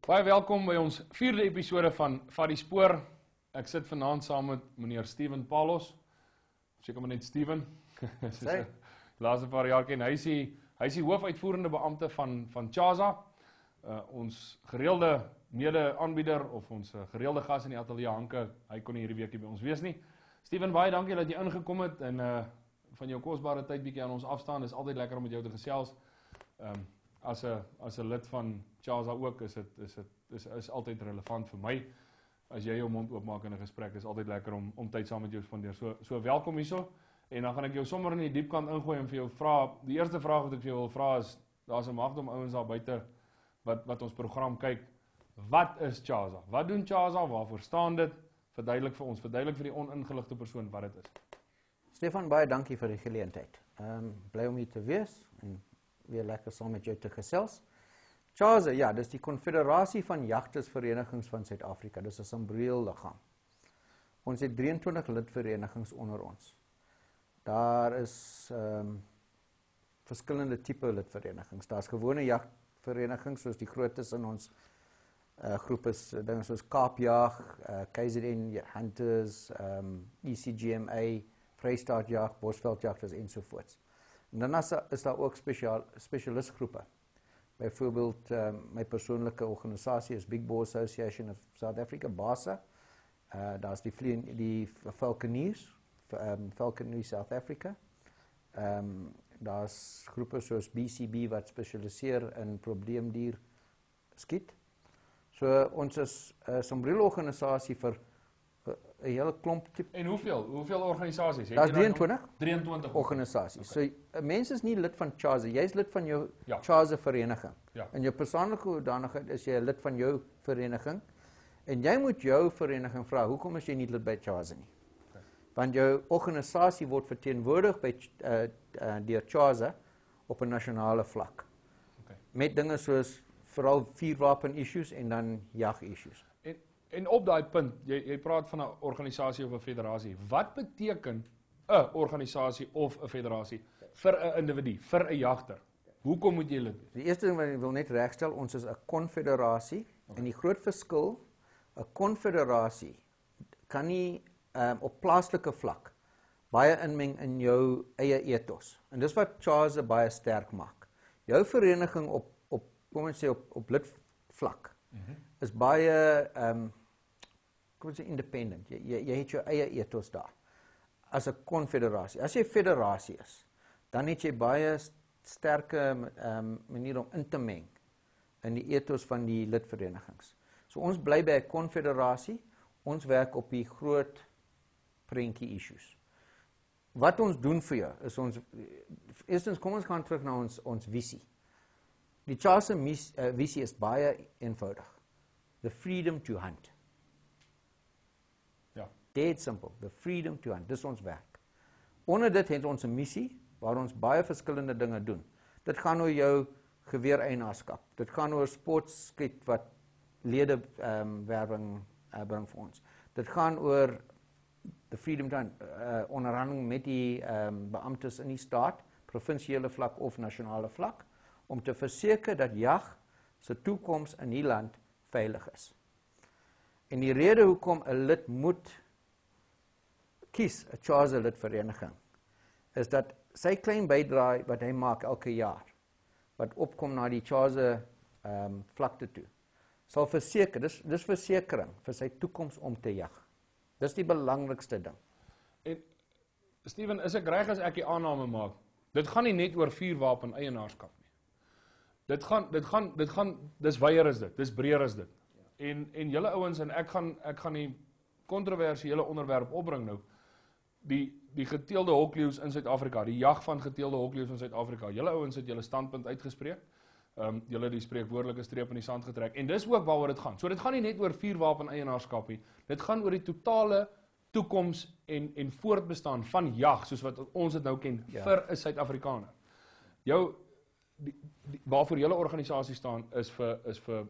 Baie welkom by ons 4de episode van Vat die Spoor. Ek sit vanaand saam met meneer Stefan Palos. Seker maar net Stefan. Die laaste paar jaar ken. Hy is die hoof uitvoerende beampte van CHASA. Ons gereelde mede-aanbieder of ons gereelde gas in die ateljee Hanke. Hy kon nie hierdie weekie by ons wees nie. Stefan, baie dankie dat jy ingekom het en van jou kosbare tyd bietjie aan ons afstaan. Dit is altyd lekker om met jou te gesels. As 'n lid van CHASA ook is altyd relevant vir my. As jy jou mond oopmaak in 'n gesprek, is altyd lekker om tyd saam met jou te spandeer. So welkom hierso. En dan gaan ek jou sommer in die diepkant ingooi en vir jou vra. Die eerste vraag wat ek vir jou wil vra is, daar's 'n magdom ouens daar buite wat ons program kyk. Wat is CHASA? Wat doen CHASA? Waarvoor staan dit? Verduidelik vir ons, verduidelik vir die oningeligte persoon wat dit is. Stefan, baie dankie vir die geleentheid. Bly om hier te wees en weer lekker saam met jou te gesels. CHASA, ja, dis die Konfederasie van Jagtersverenigings van Suid-Afrika. Dis 'n sambreel-liggaam. Ons het 23 lidverenigings onder ons. Daar is verskillende tipe lidverenigings. Daar's gewone jagtverenigings, soos die grootes in ons groep is dinge soos Kaapjag, KZN Hunters, ECGMA, Vrystaatjag, Bosveldjagters ensovoorts. En dan is daar ook spesialistgroepe. Byvoorbeeld, my persoonlike organisasie is Big Bow Association of South Africa, BASA. Daar's die Falconiers, Falconry South Africa. Daar's groepe soos BCB wat spesialiseer in probleemdier skiet. So ons is 'n sambreel-organisasie vir 'n hele klomp tipe. En hoeveel organisasies? Daar's 23. 23 organisasies. Okay. So 'n mens is nie lid van CHASA, jy's lid van jou Ja. CHASA vereniging. Ja. In jou persoonlike hoedanigheid is jy 'n lid van jou vereniging en jy moet jou vereniging vra, hoekom is jy nie lid by CHASA nie? Okay. Want jou organisasie word verteenwoordig by deur CHASA op 'n nasionale vlak. Okay. Met dinge soos veral vuurwapen issues en dan jag issues. En op daai punt, jy praat van 'n organisasie of 'n federasie. Wat beteken 'n organisasie of 'n federasie vir 'n individu, vir 'n jagter? Hoekom moet jy lid wees? Die eerste ding wat ek wil net regstel, ons is 'n konfederasie. Okay. En die groot verskil, 'n konfederasie kan nie op plaaslike vlak baie inmeng in jou eie ethos. En dis wat CHASA baie sterk maak. Jou vereniging op kom ons sê op lidvlak is baie kom ons sê independent. Jy het jou eie ethos daar. As 'n konfederasie. As jy federasie is, dan het jy baie sterke manier om in te meng in die ethos van die lidverenigings. So ons bly by 'n konfederasie. Ons werk op die groot prentjie issues. Wat ons doen vir jou is eerstens kom ons gaan terug na ons visie. Die CHASA visie is baie eenvoudig. The freedom to hunt. Ja. Dead simple. The freedom to hunt. Dis ons werk. Onder dit het ons 'n missie waar ons baie verskillende dinge doen. Dit gaan oor jou geweereienaarskap. Dit gaan oor sportskiet wat lede werwing bring vir ons. Dit gaan oor the freedom to hunt, onderhandeling met die beamptes in die staat, provinsiale vlak of nasionale vlak, om te verseker dat jag se toekoms in die land veilig is. En die rede hoekom 'n lid moet kies 'n CHASA lidvereniging is dat sy klein bydrae wat hy maak elke jaar, wat opkom na die CHASA vlakte toe, sal verseker, dis versekering vir sy toekoms om te jag. Dis die belangrikste ding. En Stefan, is ek reg as ek die aanname maak? Dit gaan nie net oor vuurwapen eienaarskap nie. Dis wyeer is dit, dis breër is dit. En julle ouens, en ek gaan die kontroversiële onderwerp opbring nou, die geteelde hokleeus in Suid-Afrika, die jag van geteelde hokleeus in Suid-Afrika. Julle ouens het julle standpunt uitgespreek, julle het die spreekwoordelike streep in die sand getrek, en dis ook waaroor dit gaan. So dit gaan nie net oor vuurwapen eienaarskap nie, dit gaan oor die totale toekoms en voortbestaan van jag, soos wat ons dit nou ken, ja, vir 'n Suid-Afrikaner. Waarvoor julle organisasie staan is vir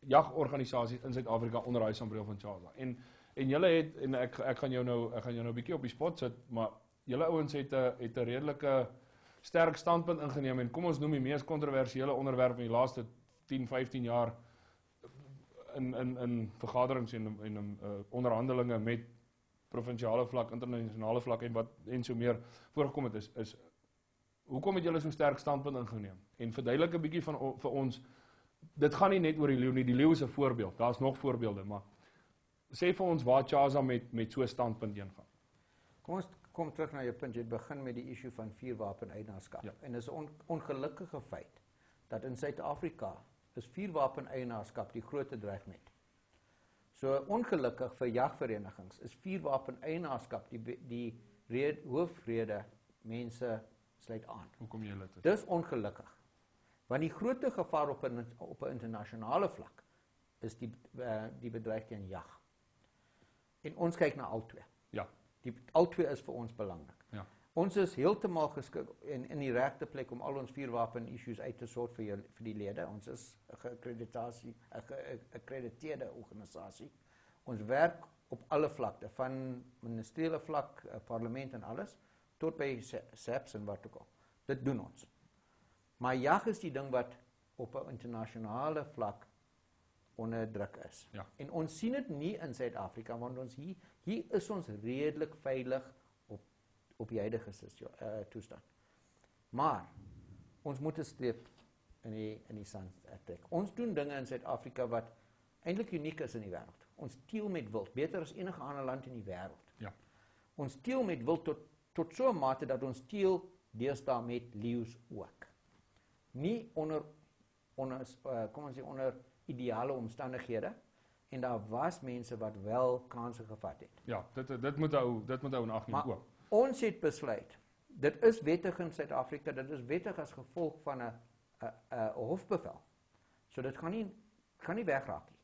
jagorganisasies in Suid-Afrika onder daai sambreel van CHASA. En julle het, en ek gaan jou nou 'n bietjie op die spot sit, maar julle ouens het 'n redelike sterk standpunt ingeneem en kom ons noem die mees kontroversiële onderwerp in die laaste 10, 15 jaar in vergaderings en onderhandelinge met provinsiale vlak, internasionale vlak en so meer voorgekom het is hoekom het julle so sterk standpunt ingeneem? En verduidelik 'n bietjie vir ons, dit gaan nie net oor die leeu nie, die leeu is 'n voorbeeld, daar's nog voorbeelde, maar sê vir ons waar CHASA met so 'n standpunt heen gaan. Kom ons kom terug na jou punt, jy het begin met die issue van vuurwapeneienaarskap. Ja. En dit is 'n ongelukkige feit, dat in Suid-Afrika is vuurwapeneienaarskap die grootste dreigement. So ongelukkig vir jagverenigings is vuurwapeneienaarskap die hoofrede mense sluit aan. Hoekom jy dit? Dis ongelukkig. Want die grootste gevaar op 'n internasionale vlak is die bedreig teen jag. En ons kyk na albei. Ja. Albei is vir ons belangrik. Ja. Ons is heeltemal geskik in die regte plek om al ons vuurwapen issues uit te sort vir die lede. Ons is 'n geakkrediteerde organisasie. Ons werk op alle vlakte, van ministeriële vlak, parlement en alles, tot by SAPS en wat ook al. Dit doen ons. Maar jag is die ding wat op 'n internasionale vlak onder druk is. Ja. En ons sien dit nie in Suid-Afrika, want ons hier is ons redelik veilig op die huidige toestand. Maar ons moet 'n streep in die sand trek. Ons doen dinge in Suid-Afrika wat eintlik uniek is in die wêreld. Ons teel met wild, beter as enige ander land in die wêreld. Ja. Ons teel met wild tot so 'n mate dat ons teel deesdae met leeu's ook. Nie onder ideale omstandighede, en daar was mense wat wel kanse gevat het. Ja, dit moet ou in ag neem ook. Ons het besluit, dit is wettig in Suid-Afrika, dit is wettig as gevolg van 'n hofbevel. So dit gaan nie wegraak nie.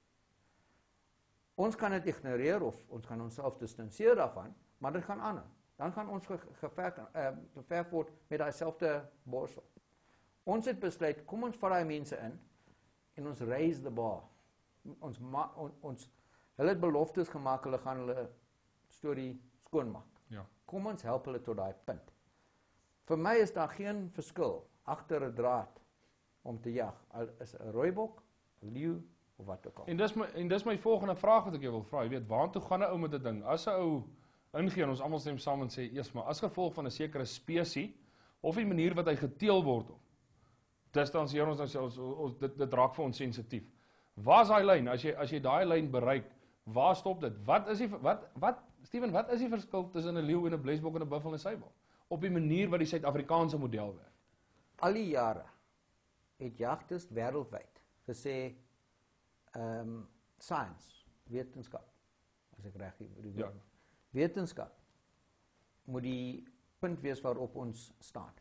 Ons kan dit ignoreer of ons kan onsself distanseer daarvan, maar dit gaan aan. Dan gaan ons geverf word met daai selfde borsel. Ons het besluit, kom ons vat daai mense in en ons raise the bar. Hulle het beloftes gemaak, hulle gaan hulle storie skoonmaak. Ja. Kom ons help hulle tot daai punt. Vir my is daar geen verskil agter 'n draad om te jag. Al is 'n rooibok, 'n leeu of wat ook al. En dis my volgende vraag wat ek jou wil vra. Jy weet, waartoe gaan 'n ou met 'n ding? As 'n ou ingee en ons almal stem saam en sê, eers maar as gevolg van 'n sekere spesie of die manier wat hy geteel word op. Distansieer ons nou dit raak vir ons sensitief. Waar is daai lyn? As jy daai lyn bereik, waar stop dit? Steven, wat is die verskil tussen 'n leeu en 'n blesbok en 'n buffel en 'n seibok? Op die manier wat die Suid-Afrikaanse model werk. Al die jare het jagters wêreldwyd gesê science, wetenskap, as ek reg is. Ja. Wetenskap moet die punt wees waarop ons staan.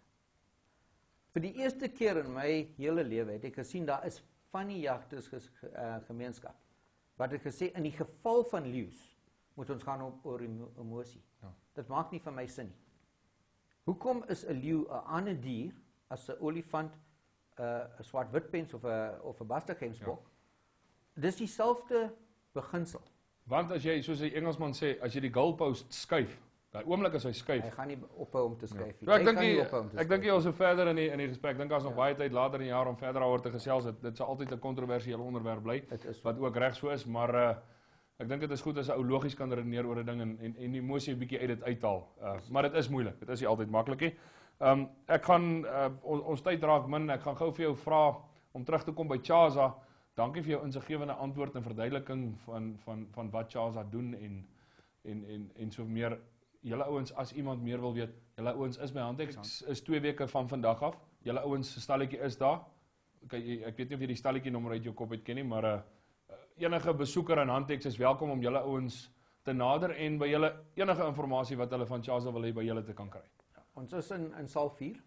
Vir die eerste keer in my hele lewe het ek gesien daar is van die jagters gemeenskap wat het gesê in die geval van leeu's moet ons gaan oor emosie. Ja. Dit maak nie vir my sin nie. Hoekom is 'n leeu 'n ander dier as 'n olifant, 'n swart witpens of 'n bastagheinsbok? Ja. Dis dieselfde beginsel. Want as jy, soos die Engelsman sê, as jy die goalpost skuif, daai oomblik as hy skuif. Hy gaan nie ophou om te skuif nie. Ja, ek dink jy ons so verder in die gesprek. Dink as nog baie tyd later in die jaar om verder daaroor te gesels. Dit sal altyd 'n kontroversiële onderwerp bly wat ook reg so is, maar ek dink dit is goed as 'n ou logies kan redeneer oor 'n ding en die emosie 'n bietjie uit dit uithaal. Maar dit is moeilik. Dit is nie altyd maklik nie. Ek gaan ons tyd raak min. Ek gaan gou vir jou vra om terug te kom by CHASA. Dankie vir jou insiggewende antwoord en verduideliking van wat CHASA doen en so meer. Julle ouens, as iemand meer wil weet, julle ouens is by Handeks, is 2 weke van vandag af. Julle ouens se stalletjie is daar. Ek weet nie of jy die stalletjie nommer uit jou kop het ken nie, maar enige besoeker aan Handeks is welkom om julle ouens te nader en by julle enige inligting wat hulle van CHASA wil hê by julle te kan kry. Ja, ons is in saal 4.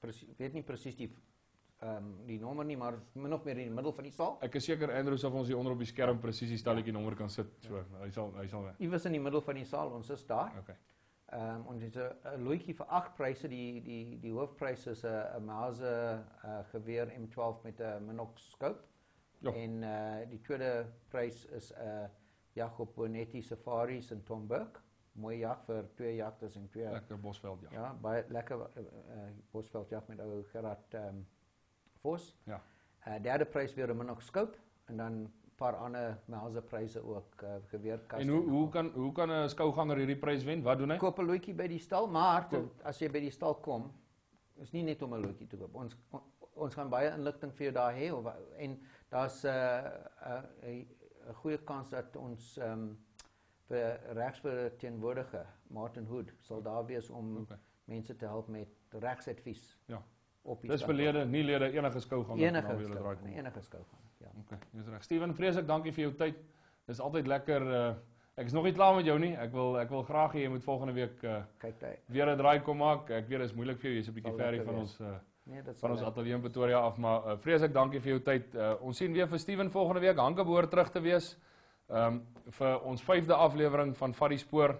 Ek weet nie presies die nommer nie, maar min of meer in die middel van die saal. Ek is seker Andrew sal vir ons hier onder op die skerm presies die stalletjie nommer kan sit. So, hy sal weg. Iewers in die middel van die saal, ons is daar. Okay. Ons het 'n loetjie vir 8 pryse. Die hoofprys is 'n Mauser geweer M12 met 'n Minox scope. Ja. En die tweede prys is 'n jag op Bonetti Safaris in Tomburg. Mooi jag vir 2 jagters en 2 lekker bosveld jag. Ja, baie lekker bosveld jag met ou Gerard Vos. Ja. Derde prys weer 'n Minox scope en dan paar ander Melse pryse ook, geweerkaste. En hoe kan 'n skouganger hierdie prys wen? Wat doen hy? Koop 'n loetjie by die stal, maar as jy by die stal kom, is nie net om 'n loetjie te koop. Ons gaan baie inligting vir jou daar hê, en daar's 'n goeie kans dat ons vir regsverteenwoordiger Martin Hood sal daar wees om mense te help met regsadvies. Ja. Op die Dis verlede, nie lede enige skouganger enige skouganger. Ja. Okay, dis reg. Steven, vreeslik dankie vir jou tyd. Dis altyd lekker. Ek is nog nie klaar met jou nie. Ek wil graag hê jy moet volgende week weer 'n draai kom maak. Ek weet dit is moeilik vir jou, jy's 'n bietjie ver van ons van ons ateljee in Pretoria af, maar vreeslik dankie vir jou tyd. Ons sien weer vir Steven volgende week. Hanke behoort terug te wees vir ons 5de aflewering van Vat die Spoor.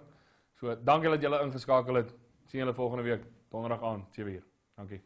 So dankie dat julle ingeskakel het. Sien julle volgende week donderdag aand 7:00. Dankie.